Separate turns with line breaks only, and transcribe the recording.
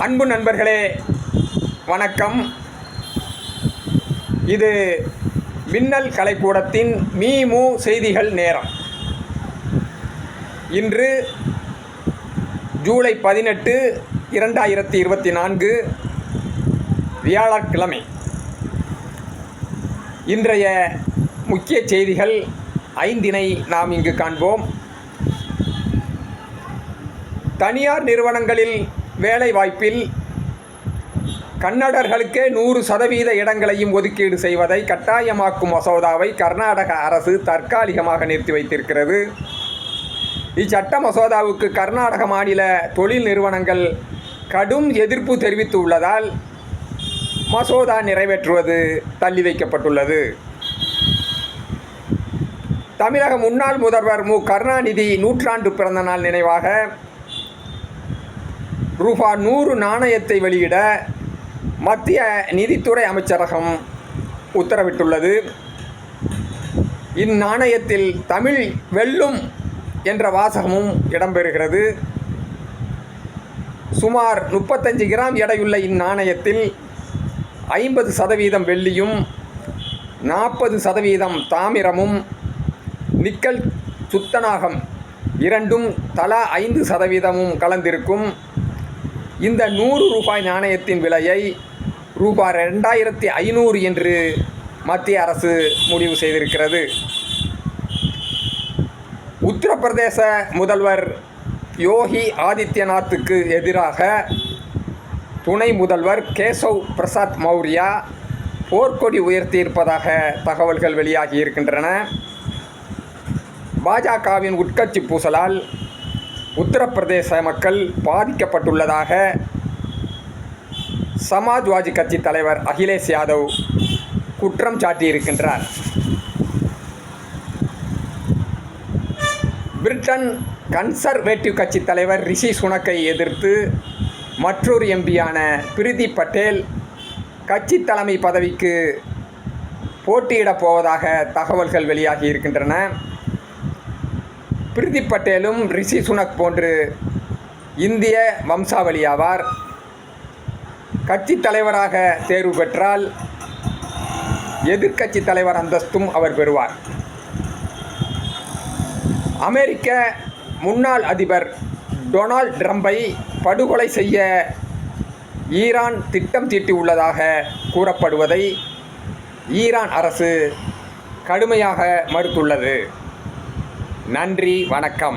அன்பு நண்பர்களே வணக்கம். இது மின்னல் கலைக்கூடத்தின் மீமு செய்திகள் நேரம். இன்று ஜூலை 18, 2024 வியாழக்கிழமை. இன்றைய முக்கிய செய்திகள் 5 நாம் இங்கு காண்போம். தனியார் நிறுவனங்களில் வேலைவாய்ப்பில் கன்னடர்களுக்கே 100% இடங்களையும் ஒதுக்கீடு செய்வதை கட்டாயமாக்கும் மசோதாவை கர்நாடக அரசு தற்காலிகமாக நிறுத்தி வைத்திருக்கிறது. இச்சட்ட மசோதாவுக்கு கர்நாடக மாநில தொழில் நிறுவனங்கள் கடும் எதிர்ப்பு தெரிவித்துள்ளதால் மசோதா நிறைவேற்றுவது தள்ளி வைக்கப்பட்டுள்ளது. தமிழக முன்னாள் முதல்வர் மு. கருணாநிதி 100 பிறந்த நாள் நினைவாக ரூபாய் 100 நாணயத்தை வெளியிட மத்திய நிதித்துறை அமைச்சரகம் உத்தரவிட்டுள்ளது. இந்நாணயத்தில் தமிழ் வெல்லும் என்ற வாசகமும் இடம்பெறுகிறது. சுமார் 35 கிராம் எடையுள்ள இந்நாணயத்தில் 50% வெள்ளியும் 40% தாமிரமும் நிக்கல் துத்தநாகம் இரண்டும் தலா 5% கலந்திருக்கும். இந்த 100 ரூபாய் நாணயத்தின் விலையை ரூபாய் 2500 என்று மத்திய அரசு முடிவு செய்திருக்கிறது. உத்தரப்பிரதேச முதல்வர் யோகி ஆதித்யநாத்துக்கு எதிராக துணை முதல்வர் கேசவ் பிரசாத் மௌர்யா போர்க்கொடி உயர்த்தியிருப்பதாக தகவல்கள் வெளியாகி இருக்கின்றன. பாஜகவின் உட்கட்சி பூசலால் உத்தரப்பிரதேச மக்கள் பாதிக்கப்பட்டுள்ளதாக சமாஜ்வாதி கட்சி தலைவர் அகிலேஷ் யாதவ் குற்றம் சாட்டியிருக்கின்றார். பிரிட்டன் கன்சர்வேட்டிவ் கட்சி தலைவர் ரிஷி சுனக்கை எதிர்த்து மற்றொரு எம்பியான பிரீதி பட்டேல் கட்சி தலைமை பதவிக்கு போட்டியிடப் போவதாக தகவல்கள் வெளியாகி இருக்கின்றன. பிரீதி பட்டேலும் ரிஷி சுனக் போன்று இந்திய வம்சாவளியாவார். கட்சி தலைவராக தேர்வு பெற்றால் எதிர்க்கட்சி தலைவர் அந்தஸ்தும் அவர் பெறுவார். அமெரிக்க முன்னாள் அதிபர் டொனால்ட் ட்ரம்பை படுகொலை செய்ய ஈரான் திட்டம் தீட்டியுள்ளதாக கூறப்படுவதை ஈரான் அரசு கடுமையாக மறுத்துள்ளது. நன்றி, வணக்கம்.